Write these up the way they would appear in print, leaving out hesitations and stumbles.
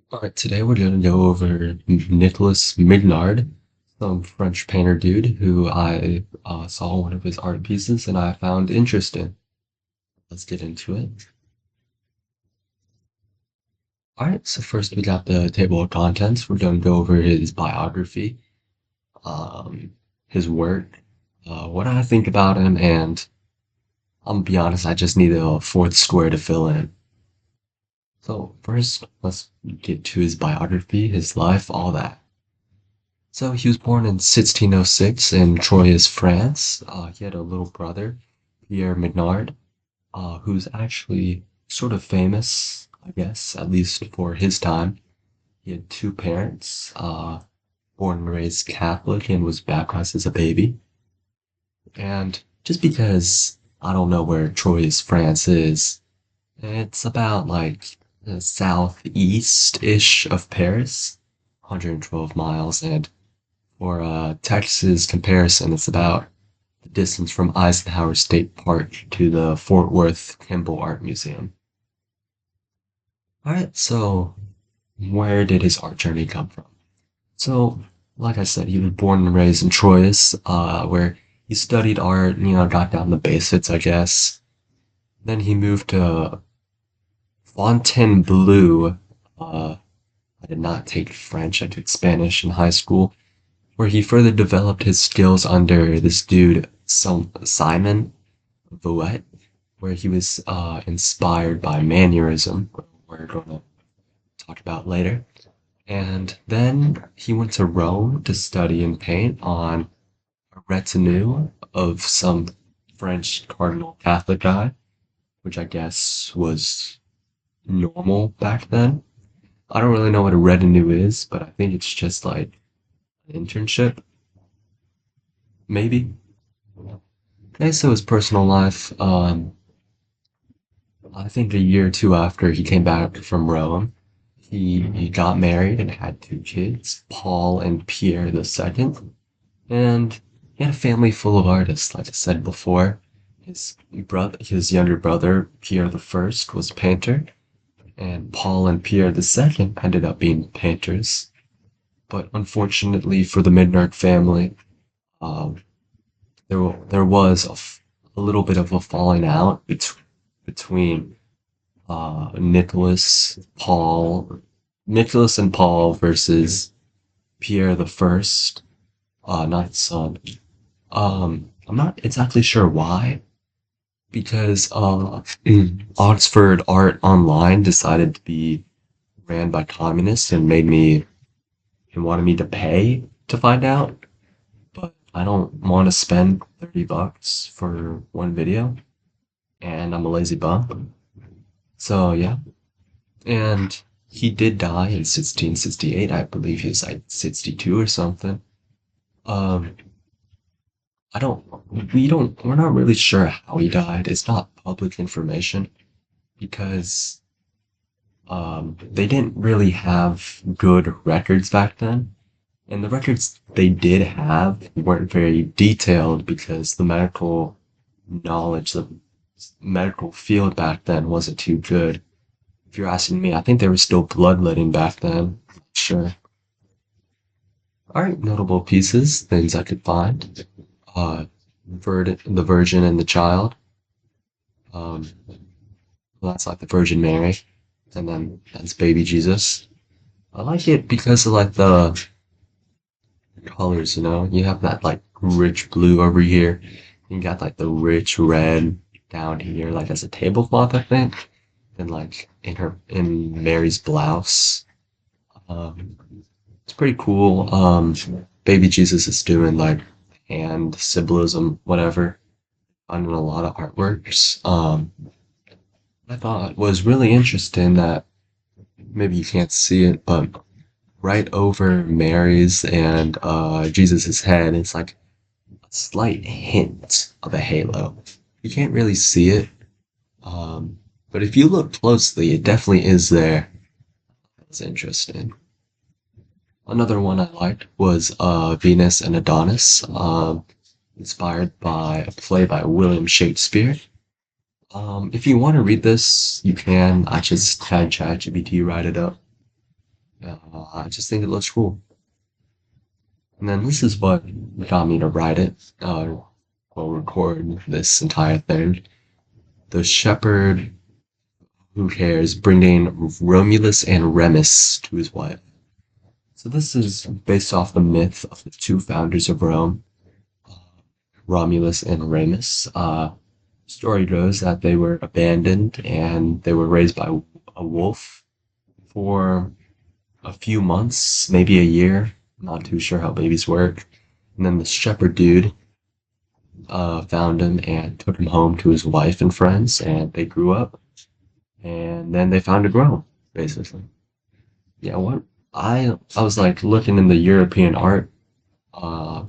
Alright, today we're going to go over Nicolas Mignard, some French painter dude who I saw one of his art pieces and I found interesting. Let's get into it. Alright, so first we got the table of contents. We're going to go over his biography, um, his work, what I think about him, and I'm gonna be honest, I just need a fourth square to fill in. So first, let's get to his biography, his life, all that. So he was born in 1606 in Troyes, France. He had a little brother, Pierre Mignard, who's actually sort of famous, I guess, at least for his time. He had two parents, born and raised Catholic and was baptized as a baby. And just because I don't know where Troyes, France is, it's about like the southeast-ish of Paris, 112 miles, and for Texas comparison, it's about the distance from Eisenhower State Park to the Fort Worth Kimball Art Museum. Alright, so where did his art journey come from? So, like I said, he was born and raised in Troyes, where he studied art, got down the basics, I guess. Then he moved to Fontainebleau. I did not take French, I took Spanish in high school, where he further developed his skills under this dude, Simon Vouet, where he was inspired by mannerism, we're going to talk about later. And then he went to Rome to study and paint on a retinue of some French cardinal Catholic guy, which I guess was normal back then. I don't really know what a retinue is, but I think it's just like an internship, maybe. Okay, so his personal life, I think a year or two after he came back from Rome, he got married and had two kids, Paul and Pierre the second, and he had a family full of artists, like I said before. His younger brother, Pierre the first, was a painter, and Paul and Pierre the second ended up being painters. But unfortunately for the Midnard family, um, there was a little bit of a falling out between Nicholas, Nicholas and Paul versus Pierre the First, not his son. I'm not exactly sure why, because Oxford Art Online decided to be ran by communists and wanted me to pay to find out, but I don't want to spend $30 for one video, and I'm a lazy bum. So yeah, and he did die in 1668. I believe he was like 62 or something. Um, we're not really sure how he died. It's not public information because they didn't really have good records back then. And the records they did have weren't very detailed because the knowledge, the medical field back then wasn't too good. If you're asking me, I think there was still bloodletting back then. Sure. Alright, notable pieces, things I could find. The Virgin and the Child. Um, well, that's like the Virgin Mary, and then that's baby Jesus. I like it because of like the colors, You have that like rich blue over here. You got like the rich red down here, like as a tablecloth, I think. And like in Mary's blouse. Um, it's pretty cool. Baby Jesus is doing like hand symbolism, whatever, on a lot of artworks. I thought was really interesting that maybe you can't see it, but right over Mary's and Jesus's head, it's like a slight hint of a halo. You can't really see it, but if you look closely, it definitely is there. It's interesting. Another one I liked was Venus and Adonis, inspired by a play by William Shakespeare. If you want to read this, you can. I just had ChatGPT write it up. I just think it looks cool. And then this is what got me to write it, or record this entire thing. The shepherd who cares bringing Romulus and Remus to his wife. So this is based off the myth of the two founders of Rome, uh, Romulus and Remus. Story goes that they were abandoned and they were raised by a wolf for a few months, maybe a year. Not too sure how babies work. And then the shepherd dude found him and took him home to his wife and friends, and they grew up. And then they found a grown, basically. Yeah, what I was like looking in the European art uh,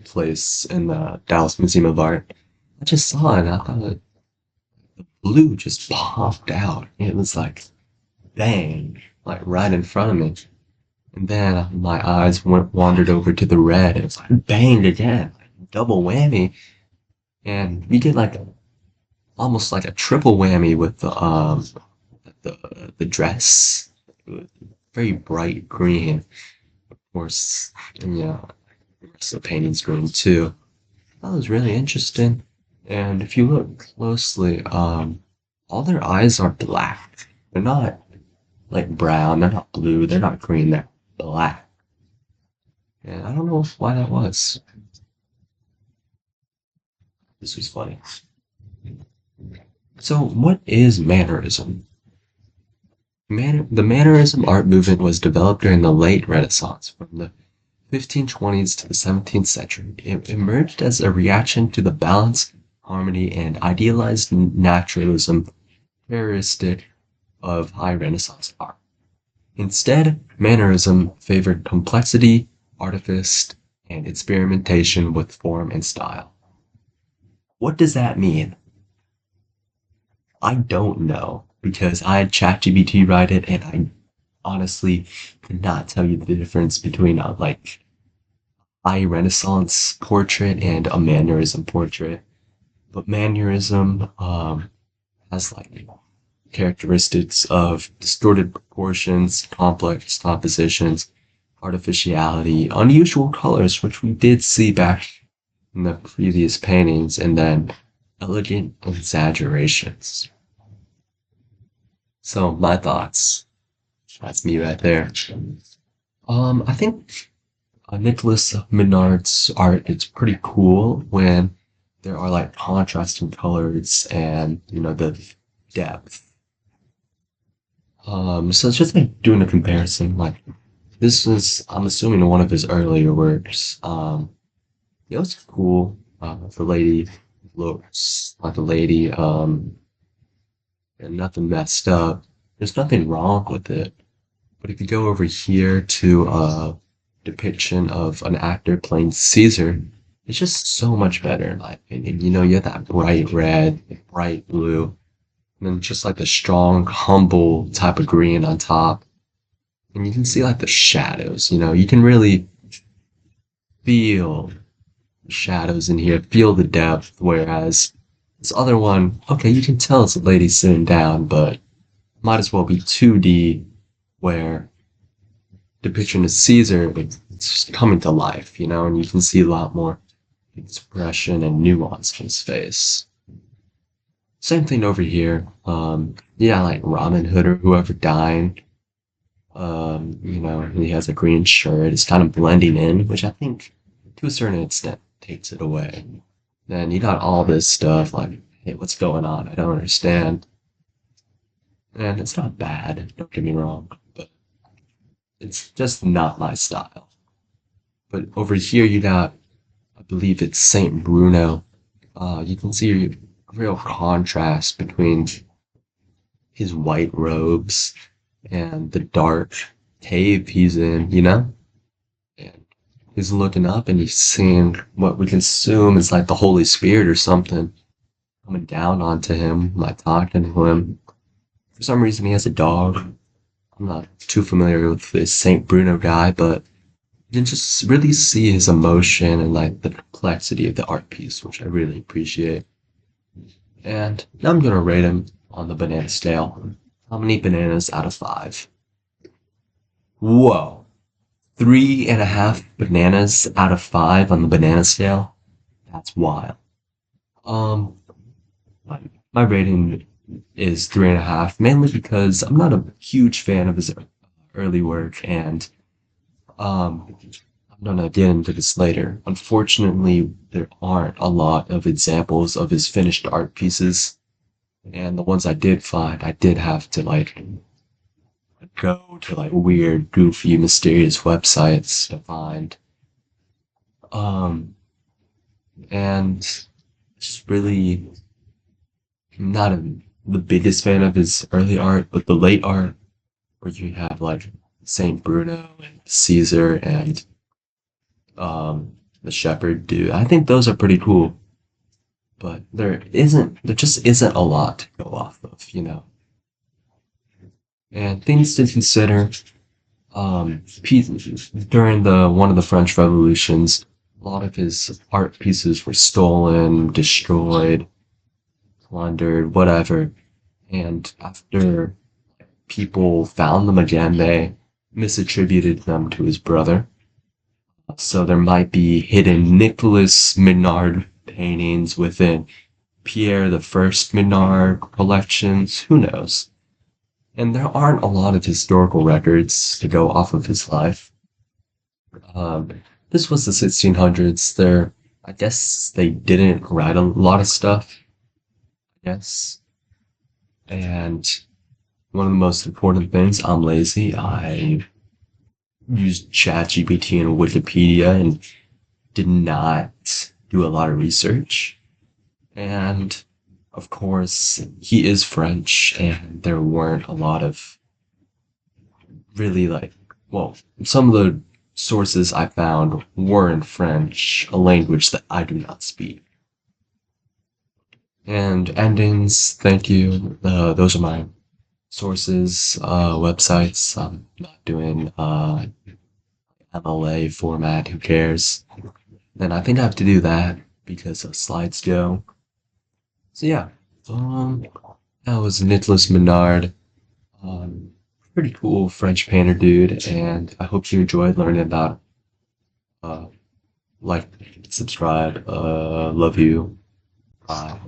place in the Dallas Museum of Art. I just saw it and I thought the blue just popped out. It was like bang, like right in front of me. And then my eyes wandered over to the red and it's like bang again. Double whammy. And you get like almost like a triple whammy with the dress. Very bright green. Of course, and yeah, the rest of the painting's green too. That was really interesting. And if you look closely, all their eyes are black. They're not like brown, they're not blue, they're not green, they're black. And I don't know why that was. This was funny. So, what is mannerism? The mannerism art movement was developed during the late Renaissance, from the 1520s to the 17th century. It emerged as a reaction to the balance, harmony, and idealized naturalism characteristic of high Renaissance art. Instead, mannerism favored complexity, artifice, and experimentation with form and style. What does that mean? I don't know because I had ChatGPT write it and I honestly could not tell you the difference between a like high Renaissance portrait and a mannerism portrait. But mannerism has like characteristics of distorted proportions, complex compositions, artificiality, unusual colors, which we did see back in the previous paintings, and then elegant exaggerations. So my thoughts. That's me right there. I think Nicolas Mignard's art is pretty cool when there are like contrasting colors and the depth. So it's just like doing a comparison. Like this was, I'm assuming, one of his earlier works. It was cool. The lady looks like a lady, and nothing messed up. There's nothing wrong with it. But if you go over here to a depiction of an actor playing Caesar, it's just so much better in my opinion. You have that bright red, bright blue, and then just like the strong, humble type of green on top. And you can see like the shadows, you can really feel the shadows in here, feel the depth, whereas this other one, okay, you can tell it's a lady sitting down, but might as well be 2D where depiction of Caesar, it's coming to life, and you can see a lot more expression and nuance in his face. Same thing over here. Yeah, like Robin Hood or whoever dying. He has a green shirt. It's kind of blending in, which I think to a certain extent takes it away. Then you got all this stuff like, hey, what's going on? I don't understand. And it's not bad, don't get me wrong, but it's just not my style. But over here you got, I believe it's Saint Bruno. You can see a real contrast between his white robes and the dark cave he's in. And he's looking up and he's seeing what we can assume is like the Holy Spirit or something coming down onto him, like talking to him. For some reason he has a dog. I'm not too familiar with this Saint Bruno guy, but you can just really see his emotion and like the complexity of the art piece, which I really appreciate. And now I'm gonna rate him on the banana scale. How many bananas out of 5? Whoa. 3.5 bananas out of 5 on the banana scale? That's wild. Um, my, my rating is 3.5, mainly because I'm not a huge fan of his early work, and um, I'm gonna get into this later. Unfortunately, there aren't a lot of examples of his finished art pieces, and the ones I did find, I did have to like go to like weird, goofy, mysterious websites to find. Um, and just really not the biggest fan of his early art, but the late art, where you have like Saint Bruno and Caesar and the Shepherd dude. I think those are pretty cool, but there just isn't a lot to go off of, you know. And things to consider. During the one of the French revolutions, a lot of his art pieces were stolen, destroyed, plundered, whatever. And after people found them again, they misattributed them to his brother. So there might be hidden Nicolas Mignard paintings within Pierre the First Mignard collections. Who knows? And there aren't a lot of historical records to go off of his life. Um, this was the 1600s. I guess they didn't write a lot of stuff. Yes. And one of the most important things, I'm lazy. I used ChatGPT and Wikipedia and did not do a lot of research. And of course, he is French, and there weren't a lot of really like, well, some of the sources I found were in French, a language that I do not speak. And endings, thank you. Those are my sources, websites. I'm not doing MLA format, who cares? And I think I have to do that because of slideshow. So yeah, um, that was Nicolas Mignard. Um, Pretty cool French painter dude, and I hope you enjoyed learning about uh like, subscribe, love you, bye.